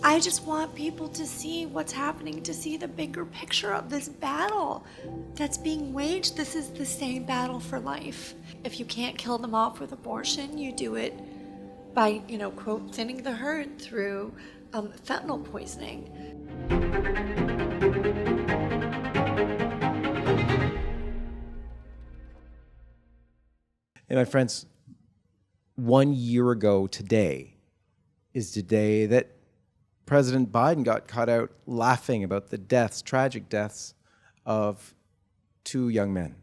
I just want people to see what's happening, to see the bigger picture of this battle that's being waged. This is the same battle for life. If you can't kill them off with abortion, you do it by, quote, thinning the herd through fentanyl poisoning. Hey, my friends, 1 year ago today is the day that President Biden got caught out laughing about the deaths, tragic deaths of 2 young men.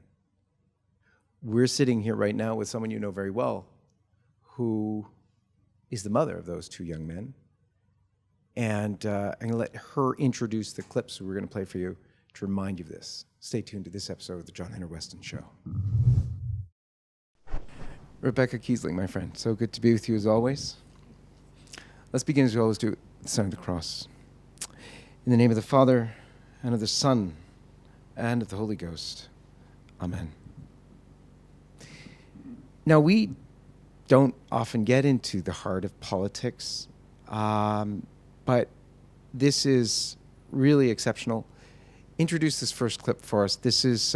We're sitting here right now with someone you know very well, who is the mother of those 2 young men. And I'm going to let her introduce the clips we're going to play for you to remind you of this. Stay tuned to this episode of the John Henry Weston Show. Rebecca Kiessling, my friend, so good to be with you as always. Let's begin as we always do, the sign of the cross. In the name of the Father, and of the Son, and of the Holy Ghost. Amen. Now, we don't often get into the heart of politics, but this is really exceptional. Introduce this first clip for us. This is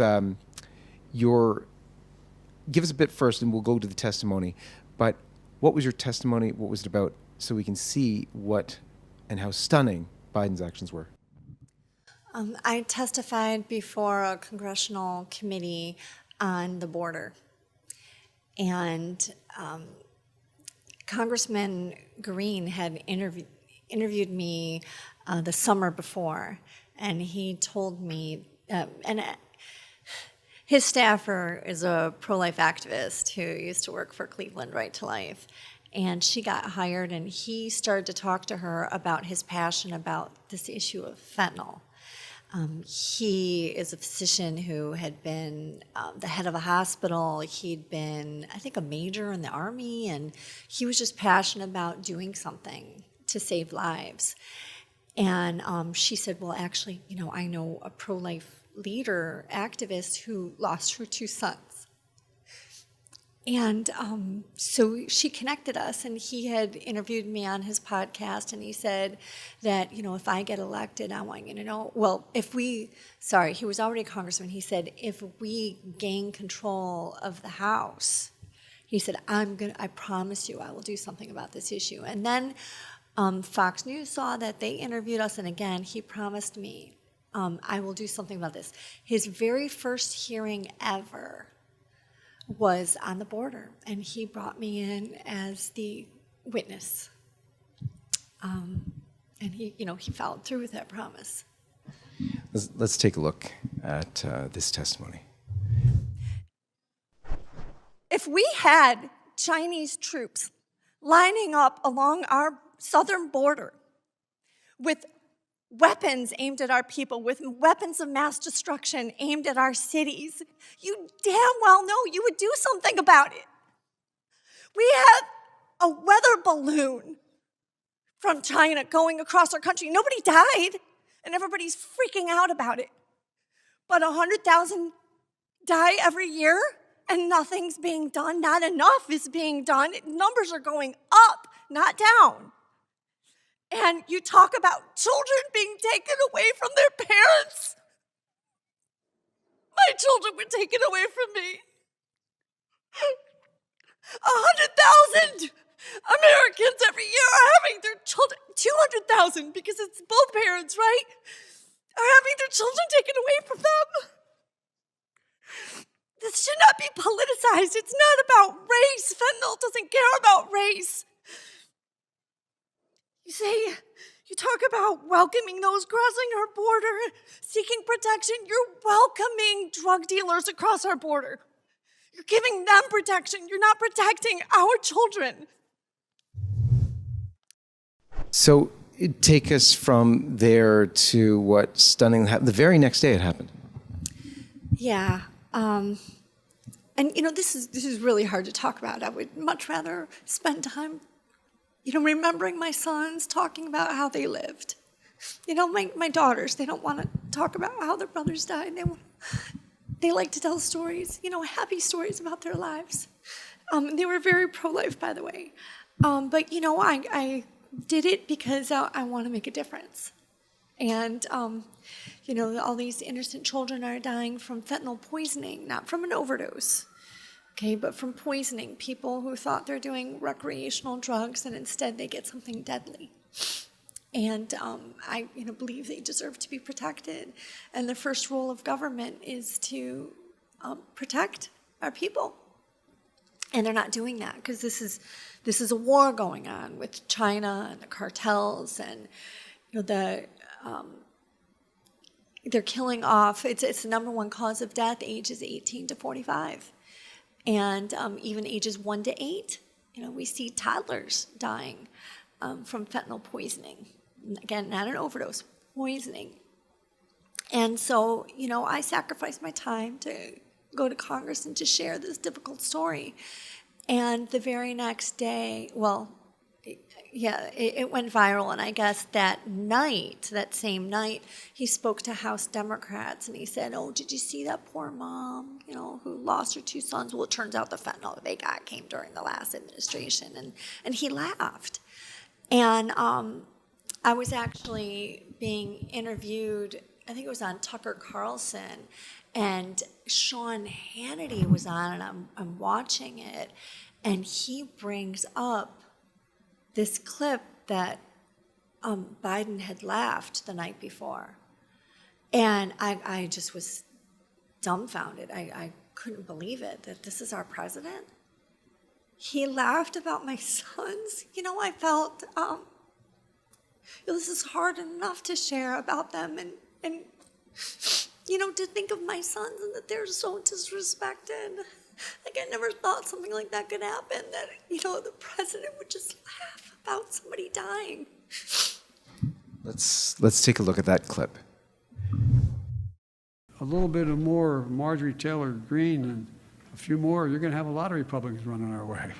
give us a bit first, and we'll go to the testimony. But what was your testimony? What was it about? So we can see what and how stunning Biden's actions were. I testified before a Congressional committee on the border. And Congressman Green had interviewed me the summer before, and he told me, his staffer is a pro-life activist who used to work for Cleveland Right to Life. And she got hired, and he started to talk to her about his passion about this issue of fentanyl. He is a physician who had been the head of a hospital. He'd been, I think, a major in the Army, and he was just passionate about doing something to save lives. And she said, well, actually, I know a pro-life leader, activist, who lost her 2 sons. And so she connected us, and he had interviewed me on his podcast, and he said that, if I get elected, I want you to know, he was already a congressman. He said, if we gain control of the House, he said, I promise you I will do something about this issue. And then Fox News saw that, they interviewed us, and again, he promised me, I will do something about this. His very first hearing ever was on the border, and he brought me in as the witness. And he followed through with that promise. Let's take a look at this testimony. If we had Chinese troops lining up along our southern border with weapons aimed at our people, with weapons of mass destruction aimed at our cities, you damn well know you would do something about it. We have a weather balloon from China going across our country. Nobody died, and everybody's freaking out about it. But 100,000 die every year, and nothing's being done. Not enough is being done. Numbers are going up, not down. And you talk about children being taken away from their parents. My children were taken away from me. 100,000 Americans every year are having their children, 200,000 because it's both parents, right? Are having their children taken away from them. This should not be politicized. It's not about race. Fentanyl doesn't care about race. You talk about welcoming those crossing our border, seeking protection. You're welcoming drug dealers across our border. You're giving them protection. You're not protecting our children. So take us from there to what stunning happened. The very next day it happened. Yeah. And this is really hard to talk about. I would much rather spend time remembering my sons, talking about how they lived. My daughters, they don't want to talk about how their brothers died. They like to tell stories, happy stories about their lives. They were very pro-life, by the way. But, I did it because I want to make a difference. And, all these innocent children are dying from fentanyl poisoning, not from an overdose, okay, but from poisoning. People who thought they're doing recreational drugs and instead they get something deadly. And I believe they deserve to be protected. And the first role of government is to protect our people. And they're not doing that because this is a war going on with China and the cartels, and they're killing off. It's the number one cause of death, ages 18 to 45, and even ages 1 to 8. We see toddlers dying from fentanyl poisoning. Again, not an overdose, poisoning. And so, I sacrificed my time to go to Congress and to share this difficult story. And the very next day, it went viral, and I guess that same night, he spoke to House Democrats, and he said, "Oh, did you see that poor mom, who lost her 2 sons?" Well, it turns out the fentanyl they got came during the last administration, and he laughed. And I was actually being interviewed, I think it was on Tucker Carlson, and Sean Hannity was on, and I'm watching it, and he brings up this clip that Biden had laughed the night before. And I just was dumbfounded. I couldn't believe it, that this is our president. He laughed about my sons. I felt, this is hard enough to share about them, and to think of my sons and that they're so disrespected. Like, I never thought something like that could happen, that, the president would just laugh about somebody dying. Let's take a look at that clip. A little bit of more Marjorie Taylor Greene and a few more, you're going to have a lot of Republicans running our way.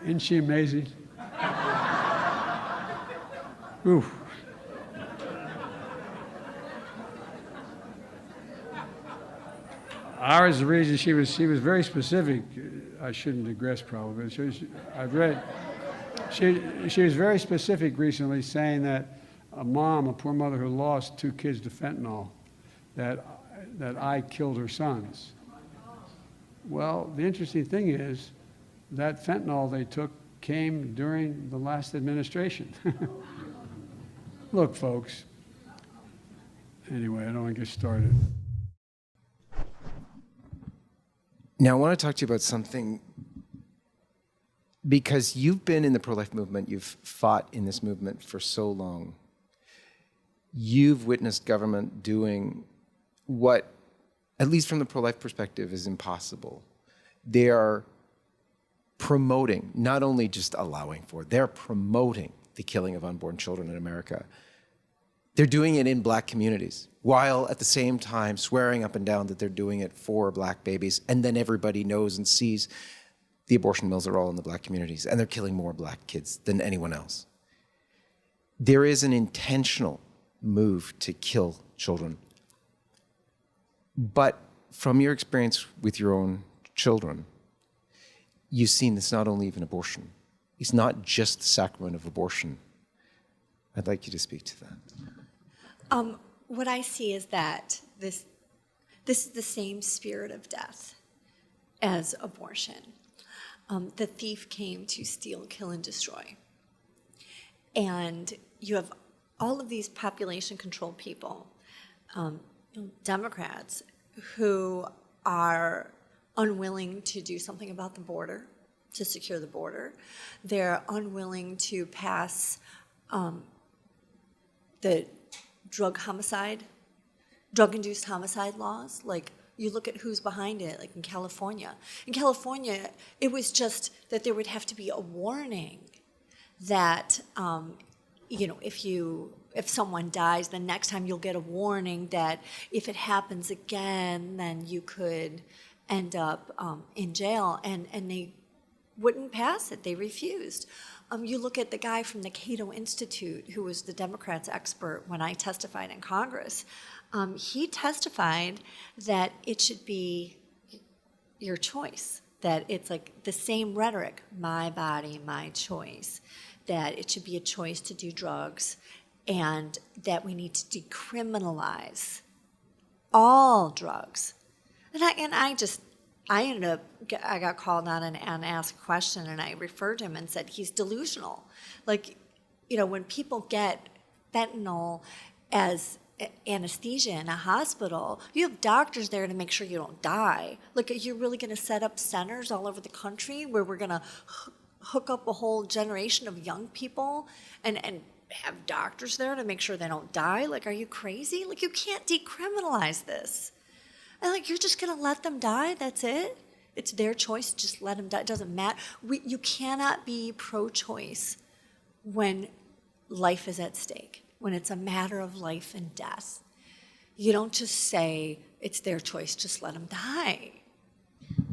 Isn't she amazing? Ooh. Ours, the reason she was very specific. I shouldn't digress probably, but she was very specific recently, saying that a poor mother who lost 2 kids to fentanyl, that I killed her sons. Well, the interesting thing is that fentanyl they took came during the last administration. Look, folks. Anyway, I don't want to get started. Now, I want to talk to you about something, because you've been in the pro-life movement, you've fought in this movement for so long. You've witnessed government doing what, at least from the pro-life perspective, is impossible. They are promoting, not only just allowing for, they're promoting the killing of unborn children in America. They're doing it in black communities, while at the same time swearing up and down that they're doing it for black babies, and then everybody knows and sees the abortion mills are all in the black communities, and they're killing more black kids than anyone else. There is an intentional move to kill children. But from your experience with your own children, you've seen it's not only even abortion. It's not just the sacrament of abortion. I'd like you to speak to that. What I see is that this is the same spirit of death as abortion. The thief came to steal, kill, and destroy. And you have all of these population control people, Democrats, who are unwilling to do something about the border, to secure the border. They're unwilling to pass the drug-induced homicide laws. Like, you look at who's behind it, like in California. In California, it was just that there would have to be a warning that, if someone dies, the next time you'll get a warning that if it happens again, then you could end up in jail. And they wouldn't pass it. They refused. You look at the guy from the Cato Institute, who was the Democrats' expert when I testified in Congress. He testified that it should be your choice, that it's like the same rhetoric, my body, my choice, that it should be a choice to do drugs, and that we need to decriminalize all drugs. I got called on and asked a question, and I referred to him and said, he's delusional. Like, when people get fentanyl as anesthesia in a hospital, you have doctors there to make sure you don't die. Like, are you really going to set up centers all over the country where we're going to hook up a whole generation of young people and have doctors there to make sure they don't die? Like, are you crazy? Like, you can't decriminalize this. And like, you're just going to let them die? That's it? It's their choice. Just let them die. It doesn't matter. You cannot be pro-choice when life is at stake, when it's a matter of life and death. You don't just say, it's their choice, just let them die.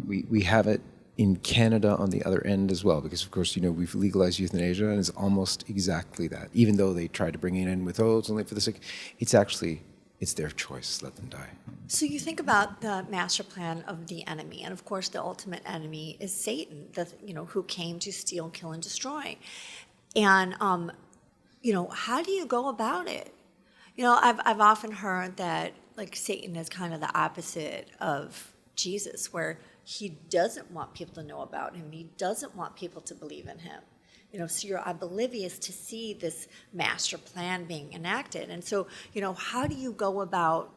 We have it in Canada on the other end as well, because of course, we've legalized euthanasia, and it's almost exactly that. Even though they tried to bring it in with, it's only for the sick, it's their choice, let them die. So you think about the master plan of the enemy, and of course the ultimate enemy is Satan, who came to steal, kill, and destroy. And how do you go about it? I've often heard that like Satan is kind of the opposite of Jesus, where he doesn't want people to know about him. He doesn't want people to believe in him. So you're oblivious to see this master plan being enacted. And so, how do you go about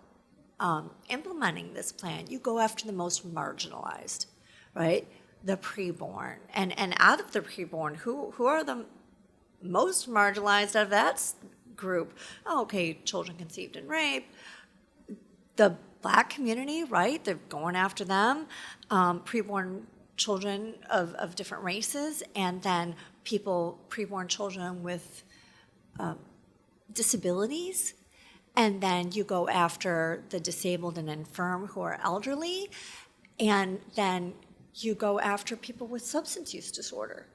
implementing this plan? You go after the most marginalized, right? The preborn. And out of the preborn, who are the most marginalized of that group? Children conceived in rape. The Black community, right? They're going after them. Preborn children of different races, and then preborn children with disabilities. And then you go after the disabled and infirm who are elderly. And then you go after people with substance use disorder.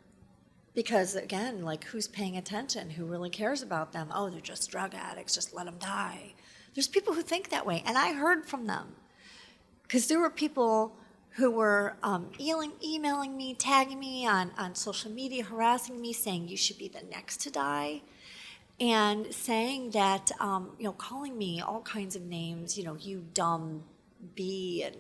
Because again, like, who's paying attention? Who really cares about them? Oh, they're just drug addicts, just let them die. There's people who think that way, and I heard from them. Because there were people who were emailing me, tagging me on social media, harassing me, saying you should be the next to die, and saying that, calling me all kinds of names, you dumb bee, and,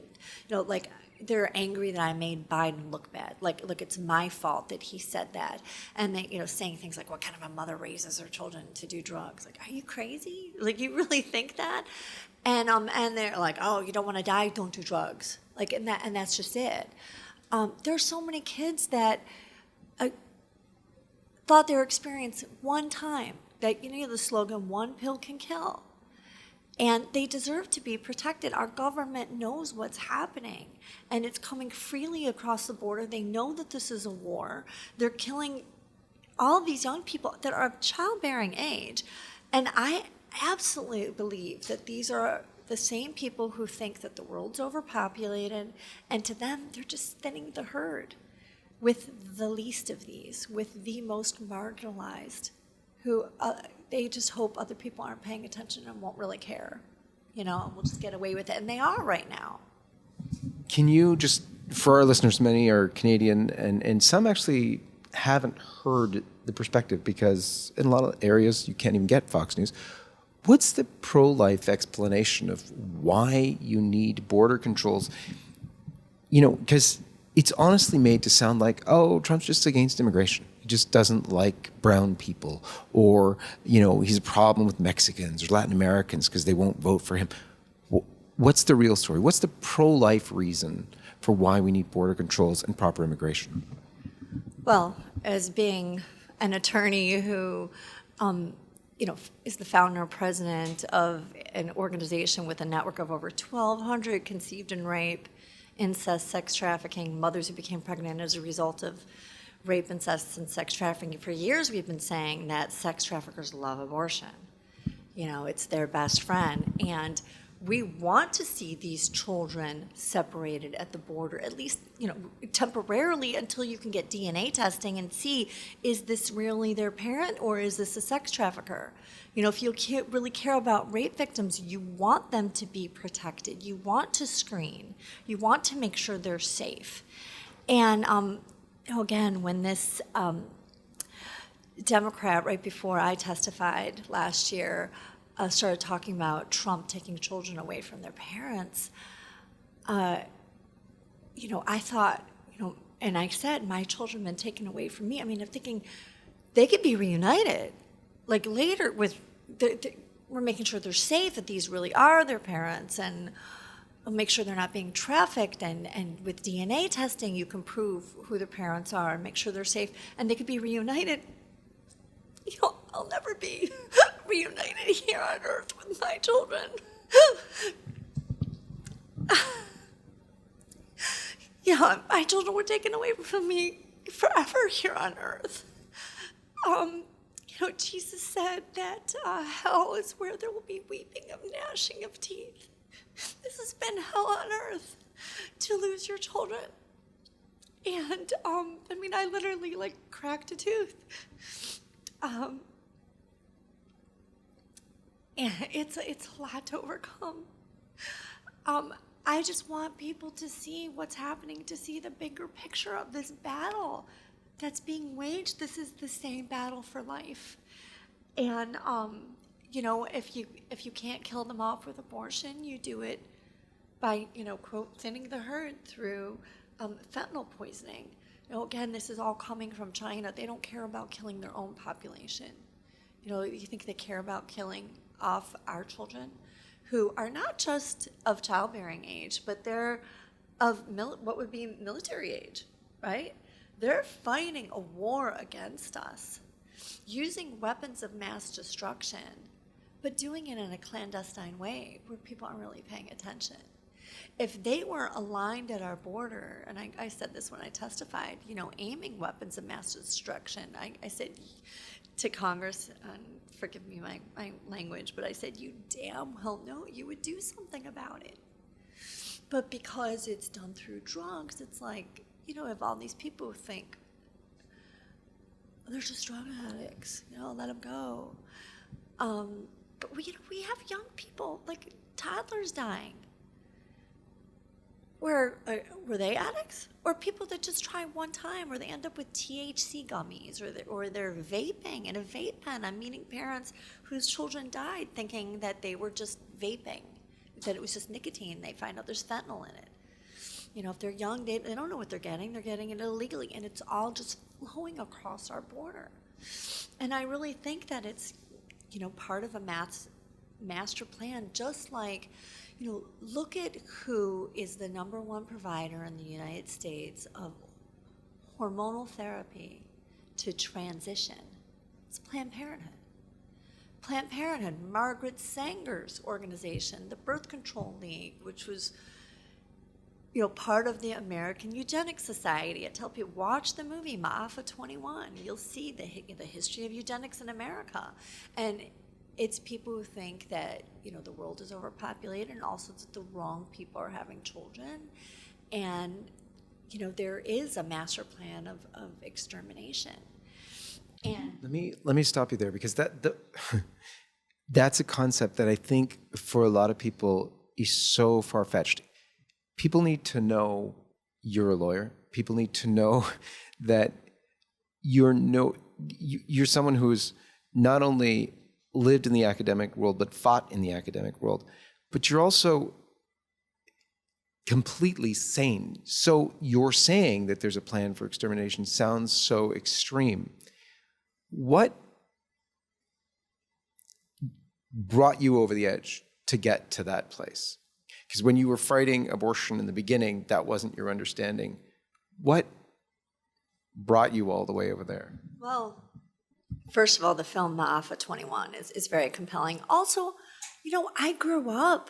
they're angry that I made Biden look bad. Like, look, it's my fault that he said that. And they, saying things like, what kind of a mother raises her children to do drugs? Like, are you crazy? Like, you really think that? And they're like, oh, you don't want to die, don't do drugs. Like, and that's just it. There are so many kids that thought their experience one time, that, the slogan, one pill can kill. And they deserve to be protected. Our government knows what's happening, and it's coming freely across the border. They know that this is a war. They're killing all these young people that are of childbearing age. And I absolutely believe that these are the same people who think that the world's overpopulated, and to them, they're just thinning the herd with the least of these, with the most marginalized, who they just hope other people aren't paying attention and won't really care. We'll just get away with it. And they are right now. Can you just, for our listeners, many are Canadian, and some actually haven't heard the perspective, because in a lot of areas you can't even get Fox News. What's the pro-life explanation of why you need border controls? Because it's honestly made to sound like, Trump's just against immigration. He just doesn't like brown people, or, he's a problem with Mexicans or Latin Americans because they won't vote for him. What's the real story? What's the pro-life reason for why we need border controls and proper immigration? Well, as being an attorney who, is the founder and president of an organization with a network of over 1,200 conceived in rape, incest, sex trafficking, mothers who became pregnant as a result of rape, incest, and sex trafficking. For years, we've been saying that sex traffickers love abortion. It's their best friend. And we want to see these children separated at the border, at least, temporarily, until you can get DNA testing and see, is this really their parent, or is this a sex trafficker? If you really care about rape victims, you want them to be protected. You want to screen. You want to make sure they're safe. And again, when this Democrat, right before I testified last year, started talking about Trump taking children away from their parents, I thought, and I said, my children have been taken away from me. I mean, I'm thinking they could be reunited, like later with, we're making sure they're safe, that these really are their parents, and make sure they're not being trafficked, and with DNA testing, you can prove who their parents are and make sure they're safe, and they could be reunited. I'll never be reunited here on Earth with my children. My children were taken away from me forever here on Earth. Jesus said that hell is where there will be weeping and gnashing of teeth. This has been hell on earth to lose your children. And, I literally, cracked a tooth. And it's a lot to overcome. I just want people to see what's happening, to see the bigger picture of this battle that's being waged. This is the same battle for life. And, if you can't kill them off with abortion, you do it by, quote, thinning the herd through fentanyl poisoning. Again, this is all coming from China. They don't care about killing their own population. You think they care about killing off our children, who are not just of childbearing age, but they're of what would be military age, right? They're fighting a war against us, using weapons of mass destruction, but doing it in a clandestine way where people aren't really paying attention. If they were aligned at our border, and I said this when I testified, aiming weapons of mass destruction, I said to Congress, and forgive me my language, but I said, you damn well know you would do something about it. But because it's done through drugs, it's like, if all these people think, they're just drug addicts, let them go. But we have young people, like toddlers dying. Were they addicts? Or people that just try one time, or they end up with THC gummies, or they're vaping in a vape pen. I'm meeting parents whose children died thinking that they were just vaping, that it was just nicotine. They find out there's fentanyl in it. If they're young, they don't know what they're getting. They're getting it illegally, and it's all just flowing across our border. And I really think that it's, part of a master plan, just like, look at who is the #1 provider in the United States of hormonal therapy to transition. It's Planned Parenthood. Planned Parenthood, Margaret Sanger's organization, the Birth Control League, which was, part of the American Eugenics Society. I tell people, watch the movie Maafa 21. You'll see the history of eugenics in America. And it's people who think that, the world is overpopulated, and also that the wrong people are having children. And, there is a master plan of extermination. And let me stop you there, because that's a concept that I think for a lot of people is so far-fetched. People need to know you're a lawyer. People need to know that you're someone who's not only lived in the academic world, but fought in the academic world, but you're also completely sane. So you're saying that there's a plan for extermination sounds so extreme. What brought you over the edge to get to that place? Because when you were fighting abortion in the beginning, that wasn't your understanding. What brought you all the way over there? Well, first of all, the film Maafa 21 is very compelling. Also, I grew up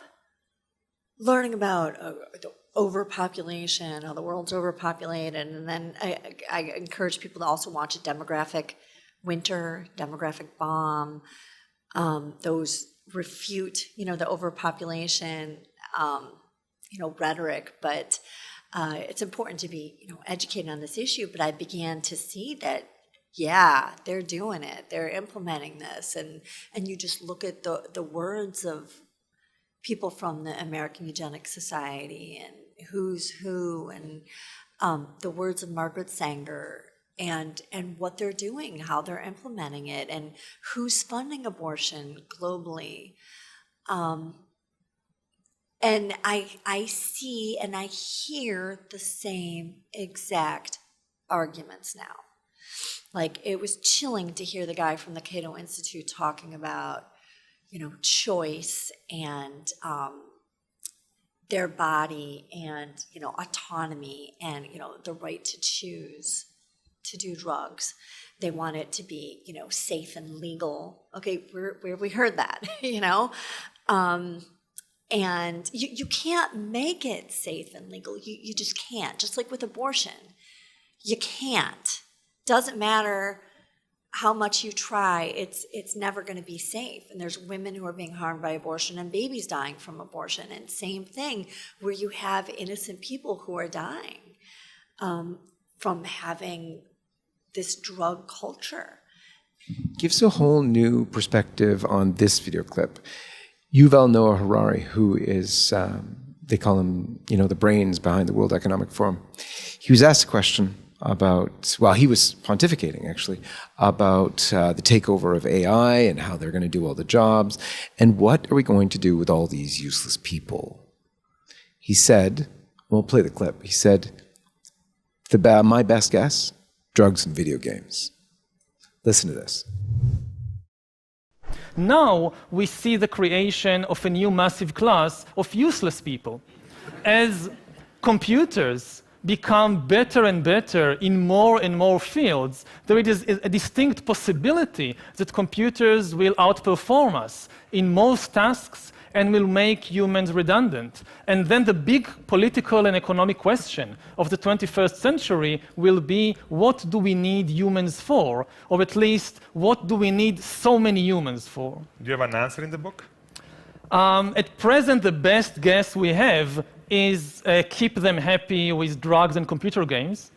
learning about the overpopulation, how the world's overpopulated, and then I encourage people to also watch a Demographic Winter, Demographic Bomb. Those refute, the overpopulation, rhetoric, but it's important to be, educated on this issue. But I began to see that, yeah, they're doing it. They're implementing this. And you just look at the words of people from the American Eugenics Society and who's who, and the words of Margaret Sanger and what they're doing, how they're implementing it, and who's funding abortion globally. And I see and I hear the same exact arguments now. Like, it was chilling to hear the guy from the Cato Institute talking about, choice and their body and, autonomy and, the right to choose to do drugs. They want it to be, safe and legal. Okay, where we heard that, And you can't make it safe and legal. You just can't. Just like with abortion, you can't. Doesn't matter how much you try, it's never going to be safe. And there's women who are being harmed by abortion and babies dying from abortion. And same thing, where you have innocent people who are dying from having this drug culture. Gives a whole new perspective on this video clip. Yuval Noah Harari, who is, they call him, the brains behind the World Economic Forum. He was asked a question about, he was pontificating actually, about the takeover of AI and how they're going to do all the jobs. And what are we going to do with all these useless people? He said, we'll play the clip. He said, my best guess, drugs and video games. Listen to this. Now we see the creation of a new massive class of useless people. As computers become better and better in more and more fields, there is a distinct possibility that computers will outperform us in most tasks and will make humans redundant. And then the big political and economic question of the 21st century will be, what do we need humans for? Or at least, what do we need so many humans for? Do you have an answer in the book? At present, the best guess we have is keep them happy with drugs and computer games.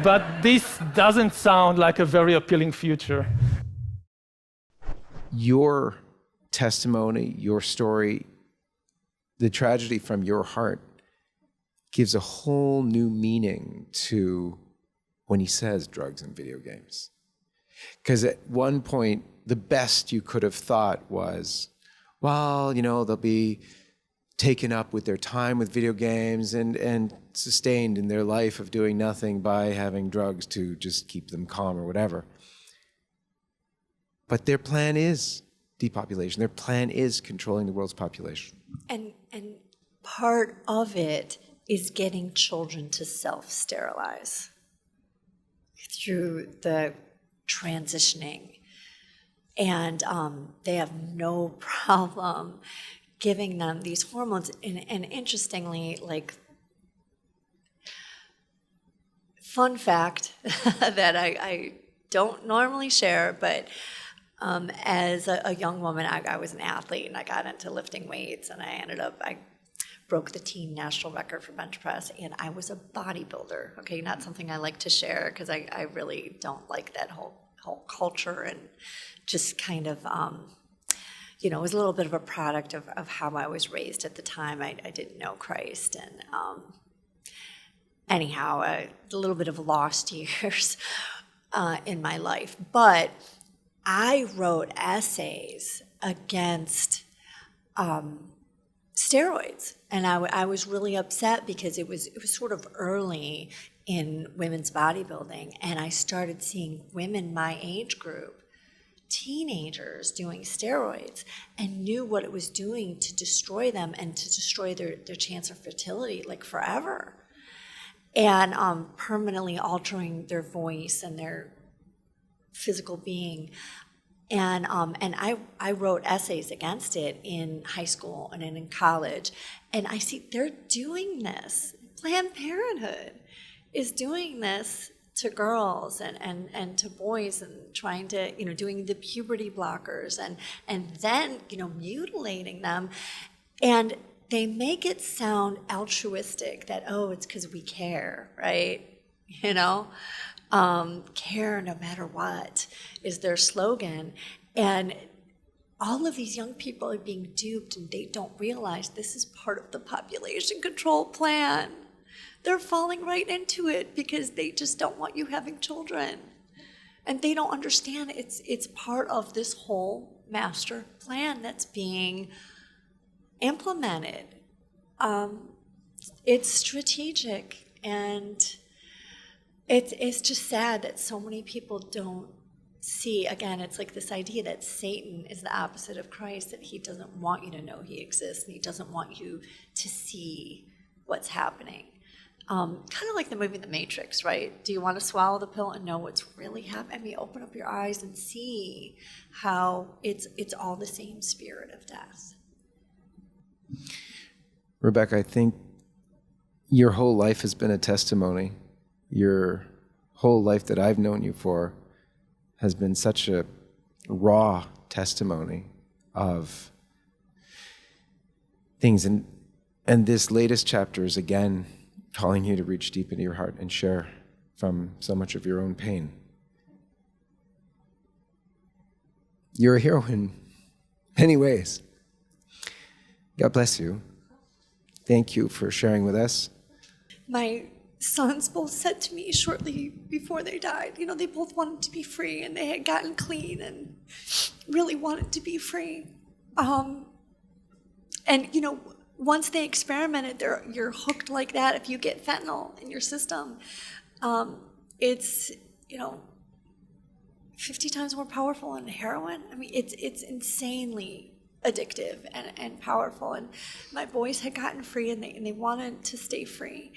But this doesn't sound like a very appealing future. Your testimony, your story, the tragedy from your heart gives a whole new meaning to when he says drugs and video games. Because at one point, the best you could have thought was, they'll be taken up with their time with video games and sustained in their life of doing nothing by having drugs to just keep them calm or whatever. But their plan is depopulation. Their plan is controlling the world's population. And part of it is getting children to self-sterilize through the transitioning. And they have no problem giving them these hormones. And interestingly, fun fact that I don't normally share, but as a young woman, I was an athlete and I got into lifting weights, and I broke the teen national record for bench press, and I was a bodybuilder. Okay, not something I like to share because I really don't like that whole culture, and just kind of, it was a little bit of a product of how I was raised at the time. I didn't know Christ, and anyhow, a little bit of lost years in my life. But I wrote essays against steroids, and I was really upset because it was sort of early in women's bodybuilding, and I started seeing women my age group, teenagers, doing steroids, and knew what it was doing to destroy them and to destroy their chance of fertility, forever, and permanently altering their voice and their physical being. And I wrote essays against it in high school and in college. And I see they're doing this. Planned Parenthood is doing this to girls and to boys, and trying to, doing the puberty blockers and then, mutilating them. And they make it sound altruistic that, it's because we care, right? Care no matter what is their slogan. And all of these young people are being duped, and they don't realize this is part of the population control plan. They're falling right into it because they just don't want you having children. And they don't understand it's part of this whole master plan that's being implemented. It's strategic, and it's just sad that so many people don't see. Again, it's like this idea that Satan is the opposite of Christ, that he doesn't want you to know he exists, and he doesn't want you to see what's happening. Kind of like the movie The Matrix, right? Do you want to swallow the pill and know what's really happening? I mean, open up your eyes and see how it's all the same spirit of death. Rebecca, I think your whole life has been a testimony. Your whole life that I've known you for has been such a raw testimony of things. And this latest chapter is again calling you to reach deep into your heart and share from so much of your own pain. You're a hero in many ways. God bless you. Thank you for sharing with us. My sons both said to me shortly before they died, they both wanted to be free, and they had gotten clean and really wanted to be free. And once they experimented, you're hooked like that. If you get fentanyl in your system, it's 50 times more powerful than heroin. I mean, it's insanely addictive and powerful. And my boys had gotten free, and they wanted to stay free.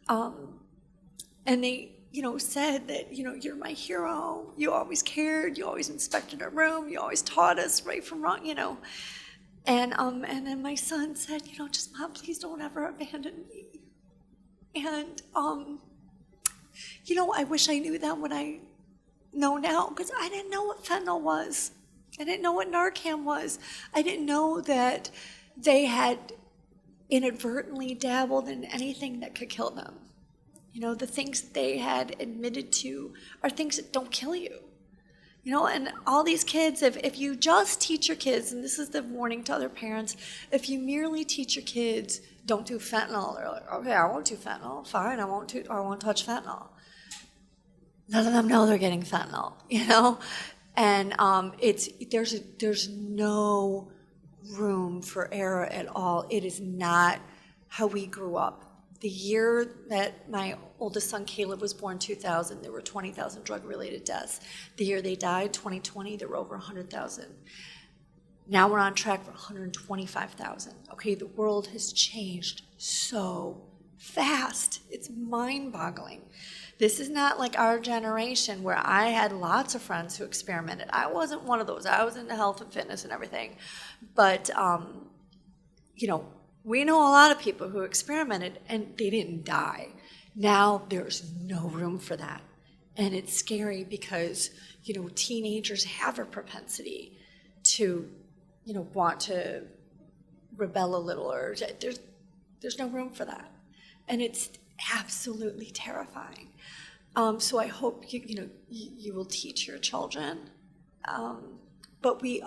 And they, said that, you're my hero. You always cared. You always inspected our room. You always taught us right from wrong, And then my son said, just Mom, please don't ever abandon me. And, I wish I knew then what I know now, because I didn't know what fentanyl was. I didn't know what Narcan was. I didn't know that they had inadvertently dabbled in anything that could kill them. The things that they had admitted to are things that don't kill you. And all these kids, if you just teach your kids, and this is the warning to other parents, if you merely teach your kids, don't do fentanyl, they're like, okay, I won't do fentanyl, fine, I won't touch fentanyl. None of them know they're getting fentanyl, And there's no room for error at all. It is not how we grew up. The year that my oldest son Caleb was born, 2000, there were 20,000 drug-related deaths. The year they died, 2020, there were over 100,000. Now we're on track for 125,000. Okay, the world has changed so fast. It's mind-boggling. This is not like our generation where I had lots of friends who experimented. I wasn't one of those. I was into health and fitness and everything. But, we know a lot of people who experimented and they didn't die. Now there's no room for that. And it's scary because, teenagers have a propensity to, want to rebel a little, or there's no room for that. And it's absolutely terrifying. So I hope you will teach your children. But we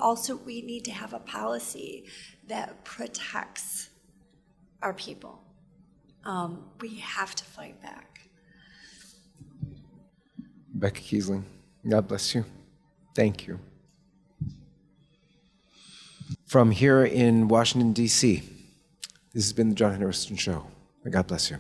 need to have a policy that protects our people. We have to fight back. Rebecca Kiessling, God bless you. Thank you. From here in Washington, D.C., this has been the John Henderson Show. God bless you.